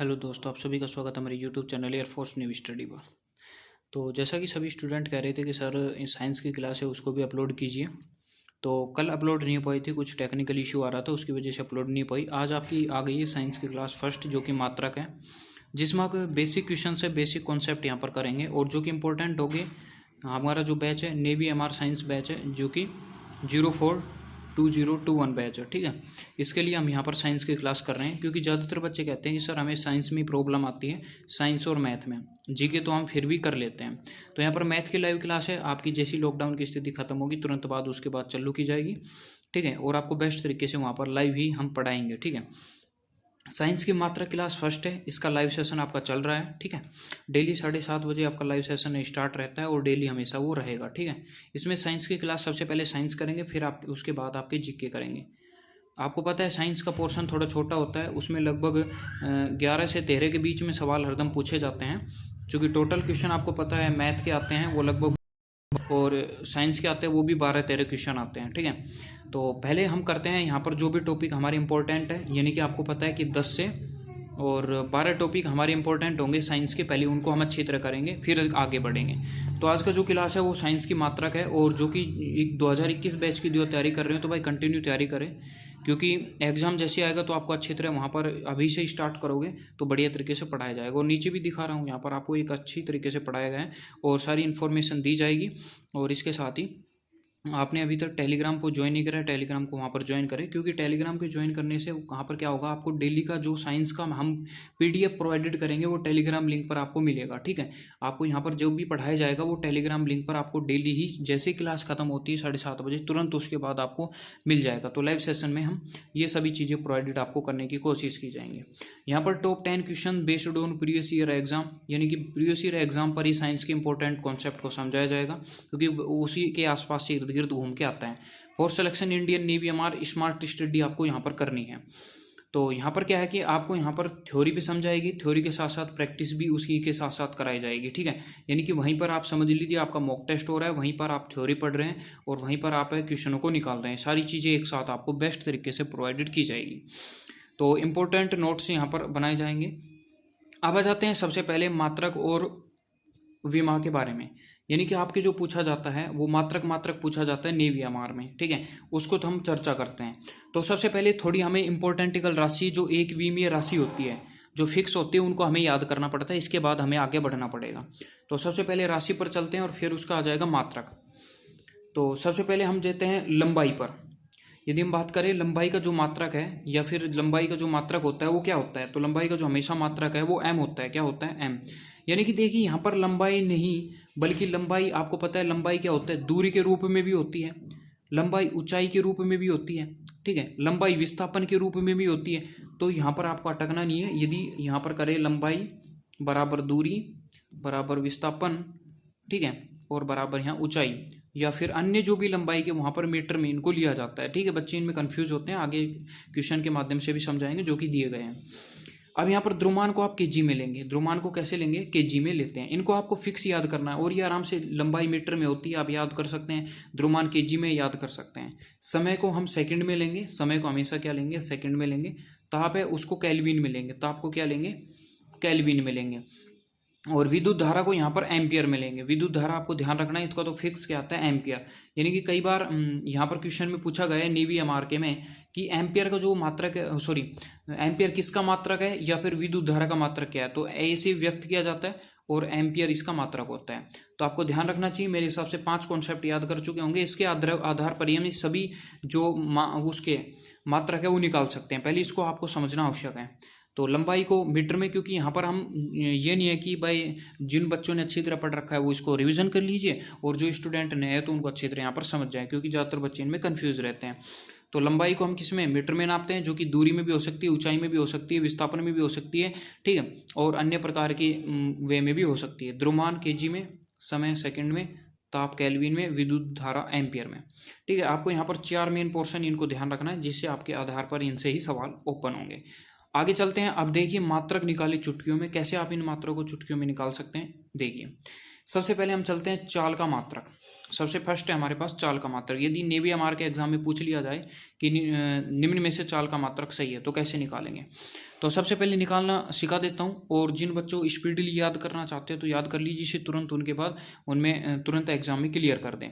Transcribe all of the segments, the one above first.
Hello दोस्तों, आप सभी का स्वागत है हमारे YouTube channel air force new study पर। तो जैसा कि सभी स्टूडेंट कह रहे थे कि सर साइंस की क्लास है उसको भी अपलोड कीजिए। तो कल अपलोड नहीं हो पाई थी, कुछ टेक्निकल इशू आ रहा था, उसकी वजह से अपलोड नहीं हो पाई। आज आपकी आ गई है साइंस की क्लास फर्स्ट, जो कि मात्रक है, जिसमें आप बेसिक क्वेश्चन से बेसिक कॉन्सेप्ट यहाँ पर करेंगे और जो कि इंपॉर्टेंट होंगे। हमारा जो बैच है नेवी एमआर साइंस बैच है, जो कि 042021 बैच है, ठीक है। इसके लिए हम यहाँ पर साइंस की क्लास कर रहे हैं, क्योंकि ज़्यादातर बच्चे कहते हैं कि सर हमें साइंस में प्रॉब्लम आती है, साइंस और मैथ में। जीके तो हम फिर भी कर लेते हैं। तो यहाँ पर मैथ की लाइव क्लास है आपकी, जैसी लॉकडाउन की स्थिति खत्म होगी तुरंत बाद उसके बाद चालू की जाएगी, ठीक है। और आपको बेस्ट तरीके से वहाँ पर लाइव ही हम पढ़ाएंगे, ठीक है। साइंस की मात्रा क्लास फर्स्ट है, इसका लाइव सेशन आपका चल रहा है, ठीक है। डेली 7:30 बजे आपका लाइव सेशन स्टार्ट रहता है और डेली हमेशा वो रहेगा, ठीक है। इसमें साइंस की क्लास सबसे पहले साइंस करेंगे, फिर आप उसके बाद आपके जीके करेंगे। आपको पता है साइंस का पोर्शन थोड़ा छोटा होता है, उसमें लगभग 11 से 13 के बीच में सवाल हरदम पूछे जाते हैं। चूँकि टोटल क्वेश्चन आपको पता है मैथ के आते हैं वो लगभग, और साइंस के आते हैं वो भी 12-13 क्वेश्चन आते हैं, ठीक है। तो पहले हम करते हैं यहाँ पर जो भी टॉपिक हमारे इंपॉर्टेंट है, यानी कि आपको पता है कि 10 से और 12 टॉपिक हमारे इंपॉर्टेंट होंगे साइंस के, पहले उनको हम अच्छी तरह करेंगे फिर आगे बढ़ेंगे। तो आज का जो क्लास है वो साइंस की मात्रक है, और जो कि 2021 बैच की जो तैयारी कर रहे हो तो भाई कंटिन्यू तैयारी करें, क्योंकि एग्ज़ाम जैसे आएगा तो आपको अच्छी तरह वहाँ पर अभी से स्टार्ट करोगे तो बढ़िया तरीके से पढ़ाया जाएगा। और नीचे भी दिखा रहा हूँ, यहाँ पर आपको एक अच्छी तरीके से पढ़ाया गया है और सारी इन्फॉर्मेशन दी जाएगी। और इसके साथ ही आपने अभी तक टेलीग्राम को ज्वाइन नहीं करा है, टेलीग्राम को वहाँ पर ज्वाइन करें, क्योंकि टेलीग्राम के ज्वाइन करने से वहाँ पर क्या होगा, आपको डेली का जो साइंस का हम पीडीएफ प्रोवाइडेड करेंगे वो टेलीग्राम लिंक पर आपको मिलेगा, ठीक है। आपको यहाँ पर जो भी पढ़ाया जाएगा वो टेलीग्राम लिंक पर आपको डेली ही, जैसे क्लास खत्म होती है 7:30 बजे तुरंत उसके बाद आपको मिल जाएगा। तो लाइव सेशन में हम ये सभी चीज़ें प्रोवाइडेड आपको करने की कोशिश की जाएंगे। यहाँ पर top 10 question based on previous year exam, यानी कि प्रीवियस ईयर एग्जाम पर ही साइंस के इंपॉर्टेंट कॉन्सेप्ट को समझाया जाएगा, क्योंकि उसी के आसपास से इर्द गिर्द घूम के आता है। For selection Indian navy MR smart study आपको यहाँ पर करनी है। तो यहाँ पर क्या है कि आपको यहाँ पर थ्योरी भी समझाएगी, थ्योरी के साथ साथ प्रैक्टिस भी उसी के साथ साथ कराई जाएगी, ठीक है। यानी कि वहीं पर आप समझ लीजिए आपका मॉक टेस्ट हो रहा है, वहीं पर आप थ्योरी पढ़ रहे हैं और वहीं पर आप क्वेश्चनों को निकाल रहे हैं। सारी चीज़ें एक साथ आपको बेस्ट तरीके से प्रोवाइडेड की जाएगी। तो इम्पोर्टेंट नोट्स यहाँ पर बनाए जाएंगे। अब आ जाते हैं सबसे पहले मात्रक और विमा के बारे में, यानी कि आपके जो पूछा जाता है वो मात्रक मात्रक पूछा जाता है नेवी एमआर में, ठीक है। उसको तो हम चर्चा करते हैं। तो सबसे पहले थोड़ी हमें इंपॉर्टेंटिकल राशि, जो एक विमीय राशि होती है, जो फिक्स होती है, उनको हमें याद करना पड़ता है। इसके बाद हमें आगे बढ़ना पड़ेगा। तो सबसे पहले राशि पर चलते हैं और फिर उसका आ जाएगा मात्रक। तो सबसे पहले हम देते हैं लंबाई पर। यदि हम बात करें लंबाई का जो मात्रक है, या फिर लंबाई का जो मात्रक होता है वो क्या होता है, तो लंबाई का जो हमेशा मात्रक है वो एम होता है। क्या होता है? एम। यानी कि देखिए यहाँ पर लंबाई नहीं, बल्कि लंबाई, आपको पता है लंबाई क्या होता है, दूरी के रूप में भी होती है, लंबाई ऊंचाई के रूप में भी होती है, ठीक है, लंबाई विस्थापन के रूप में भी होती है। तो यहाँ पर आपको अटकना नहीं है। यदि यहाँ पर करें लंबाई बराबर दूरी बराबर विस्थापन, ठीक है, और बराबर यहाँ ऊंचाई, या फिर अन्य जो भी लंबाई के वहाँ पर मीटर में इनको लिया जाता है, ठीक है। बच्चे इनमें कंफ्यूज होते हैं, आगे क्वेश्चन के माध्यम से भी समझाएंगे जो कि दिए गए हैं। अब यहाँ पर द्रुमान को आप केजी में लेंगे। द्रुमान को कैसे लेंगे? केजी में लेते हैं। इनको आपको फिक्स याद करना है, और ये आराम से लंबाई मीटर में होती है, आप याद कर सकते हैं। द्रुमान केजी में याद कर सकते हैं। समय को हम सेकंड में लेंगे। समय को हमेशा क्या लेंगे? सेकंड में लेंगे। ताप है उसको केल्विन में लेंगे। ताप को क्या लेंगे? केल्विन में लेंगे। और विद्युत धारा को यहाँ पर एम्पियर में लेंगे। विद्युत धारा आपको ध्यान रखना है, इसका तो फिक्स क्या आता है? एम्पियर। यानी कि कई बार यहाँ पर क्वेश्चन में पूछा गया है नेवी एमआर के में कि एम्पियर का जो मात्रक है, सॉरी, एम्पियर किसका मात्रक है या फिर विद्युत धारा का मात्रक क्या है, तो ऐसे व्यक्त किया जाता है और एम्पियर इसका मात्रक होता है। तो आपको ध्यान रखना चाहिए। मेरे हिसाब से 5 कॉन्सेप्ट याद कर चुके होंगे। इसके आधार पर ही हम इस सभी जो उसके मात्रक है वो निकाल सकते हैं। पहले इसको आपको समझना आवश्यक है। तो लंबाई को मीटर में, क्योंकि यहाँ पर हम ये नहीं है कि भाई जिन बच्चों ने अच्छी तरह पढ़ रखा है वो इसको रिवीजन कर लीजिए, और जो स्टूडेंट नए हैं तो उनको अच्छी तरह यहाँ पर समझ जाए, क्योंकि ज़्यादातर बच्चे इनमें कन्फ्यूज रहते हैं। तो लंबाई को हम किस में? मीटर में नापते हैं, जो कि दूरी में भी हो सकती है, ऊंचाई में भी हो सकती है, विस्थापन में भी हो सकती है, ठीक है, और अन्य प्रकार की वे में भी हो सकती है। द्रुमान केजी में, समय सेकंड में, ताप केल्विन में, विद्युत धारा एम्पियर में, ठीक है। आपको यहाँ पर 4 मेन पोर्शन इनको ध्यान रखना है, जिससे आपके आधार पर इनसे ही सवाल ओपन होंगे। आगे चलते हैं। अब देखिए मात्रक निकाले चुटकियों में। कैसे आप इन मात्रों को चुटकियों में निकाल सकते हैं? देखिए सबसे पहले हम चलते हैं चाल का मात्रक। सबसे फर्स्ट है हमारे पास चाल का मात्रक। यदि नेवी एमआर के एग्जाम में पूछ लिया जाए कि निम्न में से चाल का मात्रक सही है तो कैसे निकालेंगे, तो सबसे पहले निकालना सिखा देता हूँ। और जिन बच्चों स्पीडली याद करना चाहते हैं तो याद कर लीजिए इसे तुरंत, उनके बाद उनमें तुरंत एग्जाम में क्लियर कर दें।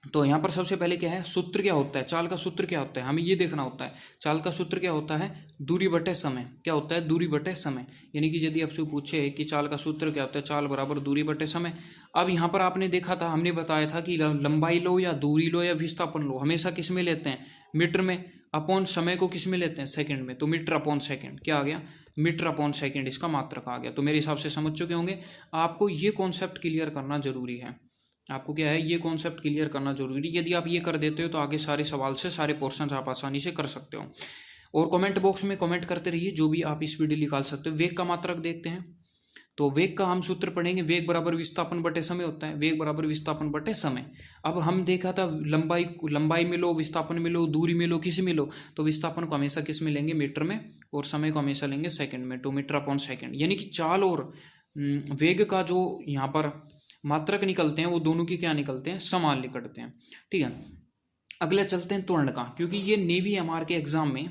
तो यहाँ पर सबसे पहले क्या है, सूत्र क्या होता है, चाल का सूत्र क्या होता है, हमें ये देखना होता है। चाल का सूत्र क्या होता है, दूरी बटे समय। क्या होता है, दूरी बटे समय। यानी कि यदि आपसे पूछे कि चाल का सूत्र क्या होता है, चाल बराबर दूरी बटे समय। अब यहाँ पर आपने देखा था, हमने बताया था कि लंबाई लो या दूरी लो या विस्थापन लो, हमेशा किस में लेते हैं, मीटर में, अपॉन समय को किस में लेते हैं, सेकंड में। तो मीटर अपॉन सेकंड क्या आ गया, मीटर अपॉन सेकंड इसका मात्रक आ गया। तो मेरे हिसाब से समझ चुके होंगे। आपको ये कॉन्सेप्ट क्लियर करना जरूरी है। आपको क्या है, ये कॉन्सेप्ट क्लियर करना जरूरी। यदि आप ये कर देते हो तो आगे सारे सवाल से सारे पोर्शंस आप आसानी से कर सकते हो। और कमेंट बॉक्स में कमेंट करते रहिए जो भी आप इस वीडियो निकाल सकते हो। वेग का मात्रक देखते हैं। तो वेग का हम सूत्र पढ़ेंगे, वेग बराबर विस्थापन बटे समय होता है। वेग बराबर विस्थापन बटे समय। अब हम देखा था लंबाई में लो, विस्थापन में लो, दूरी में लो, किसी में लो, तो विस्थापन को हमेशा किस में लेंगे, मीटर में, और समय को हमेशा लेंगे सेकंड में। तो मीटर अपॉन सेकंड। यानी कि चाल और वेग का जो यहाँ पर मात्रक निकलते हैं वो दोनों की क्या निकलते हैं, समान निकलते हैं। ठीक है, अगले चलते हैं त्वरण का, क्योंकि ये नेवी एमआर के एग्जाम में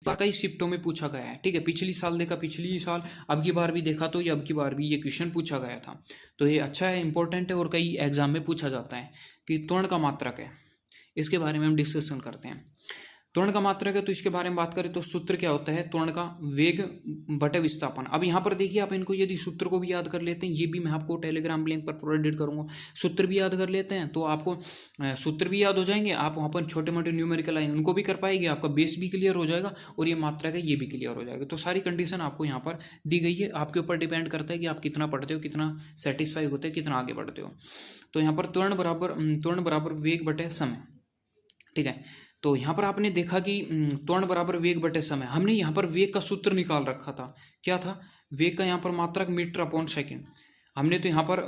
कई शिफ्टों में पूछा गया है। ठीक है, पिछली साल देखा, पिछली साल, अब की बार भी देखा, तो ये अब की बार भी ये क्वेश्चन पूछा गया था। तो ये अच्छा है, इंपॉर्टेंट है, और कई एग्जाम में पूछा जाता है कि त्वरण का मात्रक है। इसके बारे में हम डिस्कशन करते हैं। त्वरण का मात्रक है तो इसके बारे में बात करें तो सूत्र क्या होता है, त्वरण का वेग बटे विस्थापन। अब यहाँ पर देखिए, आप इनको यदि सूत्र को भी याद कर लेते हैं, ये भी मैं आपको टेलीग्राम लिंक पर प्रोवाइड करूँगा। सूत्र भी याद कर लेते हैं तो आपको सूत्र भी याद हो जाएंगे, आप वहाँ पर छोटे मोटे न्यूमेरिकल आए उनको भी कर पाएंगे, आपका बेस भी क्लियर हो जाएगा, और ये मात्रक है ये भी क्लियर हो जाएगा। तो सारी कंडीशन आपको यहाँ पर दी गई है। आपके ऊपर डिपेंड करता है कि आप कितना पढ़ते हो, कितना सेटिस्फाई होते हो, कितना आगे बढ़ते हो। तो यहाँ पर त्वरण बराबर वेग बटे समय। ठीक है, तो यहाँ पर आपने देखा कि त्वरण बराबर वेग बटे समय। हमने यहाँ पर वेग का सूत्र निकाल रखा था। क्या था, वेग का यहाँ पर मात्रक मीटर अपॉन सेकंड। हमने तो यहाँ पर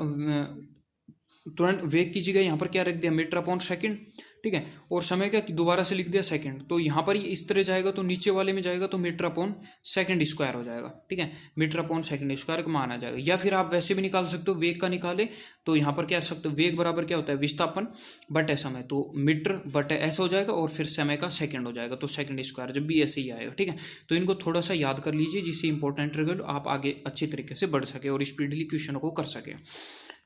त्वरण वेग की जगह यहाँ पर क्या रख दिया, मीटर अपॉन सेकंड। ठीक है, और समय का दोबारा से लिख दिया सेकंड। तो यहाँ पर इस तरह जाएगा, तो नीचे वाले में जाएगा तो मीटर अपॉन सेकंड स्क्वायर हो जाएगा। ठीक है, मीटर अपॉन सेकंड स्क्वायर का मान आ जाएगा। या फिर आप वैसे भी निकाल सकते हो, वेग का निकाले तो यहाँ पर क्या कर सकते हो, वेग बराबर क्या होता है, विस्थापन बटे समय। तो मीटर बटे ऐसा हो जाएगा, और फिर समय का सेकंड हो जाएगा, तो सेकंड स्क्वायर जब भी ऐसे ही आएगा। ठीक है, तो इनको थोड़ा सा याद कर लीजिए, जिससे इंपॉर्टेंट रिजल्ट आप आगे अच्छी तरीके से बढ़ सके और स्पीडली क्वेश्चन को कर सके।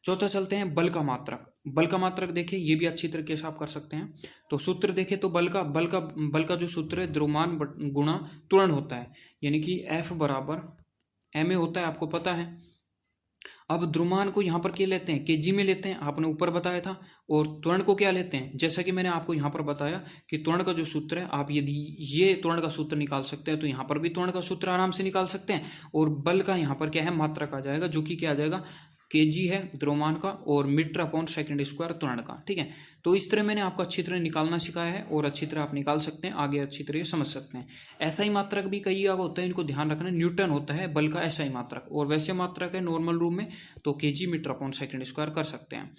चौथा चलते हैं बल का मात्रक। बल का मात्रक देखें, ये भी अच्छी तरीके से आप कर सकते हैं। तो सूत्र देखें तो बल का जो सूत्र है, द्रव्यमान गुणा त्वरण होता है। यानी कि F बराबर ma होता है, आपको पता है। अब द्रव्यमान को यहाँ पर क्या लेते हैं, केजी में लेते हैं, आपने ऊपर बताया था। और त्वरण को क्या लेते हैं, जैसा कि मैंने आपको यहाँ पर बताया कि त्वरण का जो सूत्र है, आप यदि ये त्वरण का सूत्र निकाल सकते हैं तो यहाँ पर भी त्वरण का सूत्र आराम से निकाल सकते हैं। और बल का यहाँ पर क्या है, मात्रक आ जाएगा, जो कि क्या आ जाएगा, केजी है द्रव्यमान का, और मीटर अपॉन सेकंड स्क्वायर त्वरण का। ठीक है, तो इस तरह मैंने आपको अच्छी तरह निकालना सिखाया है, और अच्छी तरह आप निकाल सकते हैं, आगे अच्छी तरह समझ सकते हैं। ऐसा ही मात्रक भी कई जगह होता है, इनको ध्यान रखना। न्यूटन होता है बल का ऐसा ही मात्रक, और वैसे मात्रक है नॉर्मल रूप में तो KG metre upon second square कर सकते हैं।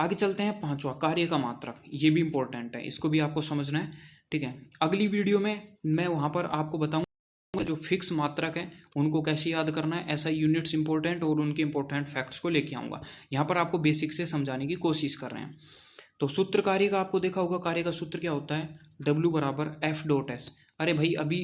आगे चलते हैं पांचवा, कार्य का मात्रक। ये भी इंपॉर्टेंट है, इसको भी आपको समझना है। ठीक है, अगली वीडियो में मैं वहाँ पर आपको बताऊँ जो फिक्स मात्रक है उनको कैसे याद करना है, ऐसा यूनिट्स इंपॉर्टेंट और उनके इंपॉर्टेंट फैक्ट्स को लेके आऊँगा। यहाँ पर आपको बेसिक से समझाने की कोशिश कर रहे हैं। तो सूत्र कार्य का आपको देखा होगा, कार्य का सूत्र क्या होता है, W बराबर F डॉट S। अरे भाई, अभी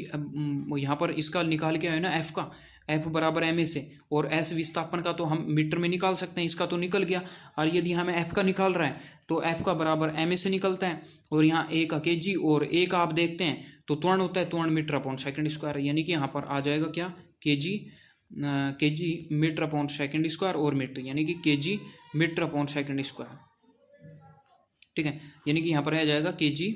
यहाँ पर इसका निकाल के आए ना, F का, F बराबर ma से, और S विस्थापन का तो हम मीटर में निकाल सकते हैं, इसका तो निकल गया। और यदि हमें F का निकाल रहा है तो F का बराबर ma से निकलता है, और यहाँ A का kg, और A का आप देखते हैं तो त्वरण होता है, त्वरण मीटर अपॉन सेकंड स्क्वायर। यानी कि यहाँ पर आ जाएगा क्या, KG metre upon second square, और मीटर यानी कि KG metre upon second square. ठीक है, यानी कि यहाँ पर आ जाएगा KG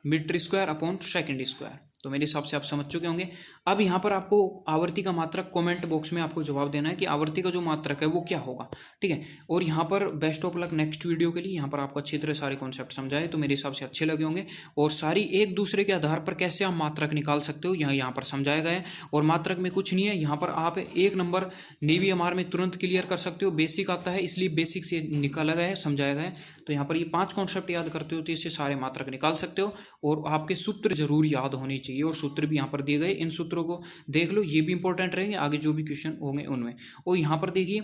metre square upon second square. तो मेरे हिसाब से आप समझ चुके होंगे। अब यहाँ पर आपको आवर्ती का मात्रक कमेंट बॉक्स में आपको जवाब देना है कि आवर्ती का जो मात्रक है वो क्या होगा। ठीक है, और यहाँ पर best of luck next video के लिए। यहाँ पर आपको अच्छी तरह सारे कॉन्सेप्ट समझाए तो मेरे हिसाब से अच्छे लगे होंगे, और सारी एक दूसरे के आधार पर कैसे आप मात्रक निकाल सकते हो यहाँ पर समझाया गया है। और मात्रक में कुछ नहीं है, यहाँ पर आप 1 नंबर नेवी एमआर में तुरंत क्लियर कर सकते हो। बेसिक आता है, इसलिए बेसिक से निकाला गया है, समझाया गया है। तो यहाँ पर ये 5 कॉन्सेप्ट याद करते हो तो इससे सारे मात्रक निकाल सकते हो, और आपके सूत्र जरूर याद होने चाहिए, और सूत्र भी यहाँ पर दिए गए, इन सूत्रों को देख लो, ये भी इंपॉर्टेंट रहेंगे आगे जो भी क्वेश्चन होंगे उनमें। और यहाँ पर देखिए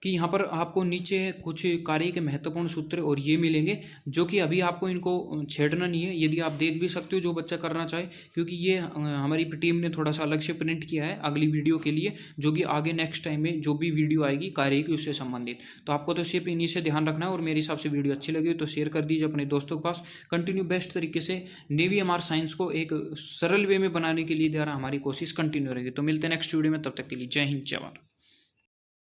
कि यहाँ पर आपको नीचे कुछ कार्य के महत्वपूर्ण सूत्र और ये मिलेंगे, जो कि अभी आपको इनको छेड़ना नहीं है। यदि आप देख भी सकते हो जो बच्चा करना चाहे, क्योंकि ये हमारी टीम ने थोड़ा सा अलग से प्रिंट किया है अगली वीडियो के लिए, जो कि आगे नेक्स्ट टाइम में जो भी वीडियो आएगी कार्य की उससे संबंधित। तो आपको तो सिर्फ इन्हीं से ध्यान रखना है, और मेरे हिसाब से वीडियो अच्छी लगी तो शेयर कर दीजिए अपने दोस्तों के पास। कंटिन्यू बेस्ट तरीके से नेवी एमआर साइंस को एक सरल वे में बनाने के लिए द्वारा हमारी कोशिश कंटिन्यू रहेगी। तो मिलते हैं नेक्स्ट वीडियो में, तब तक के लिए जय हिंद जय भारत।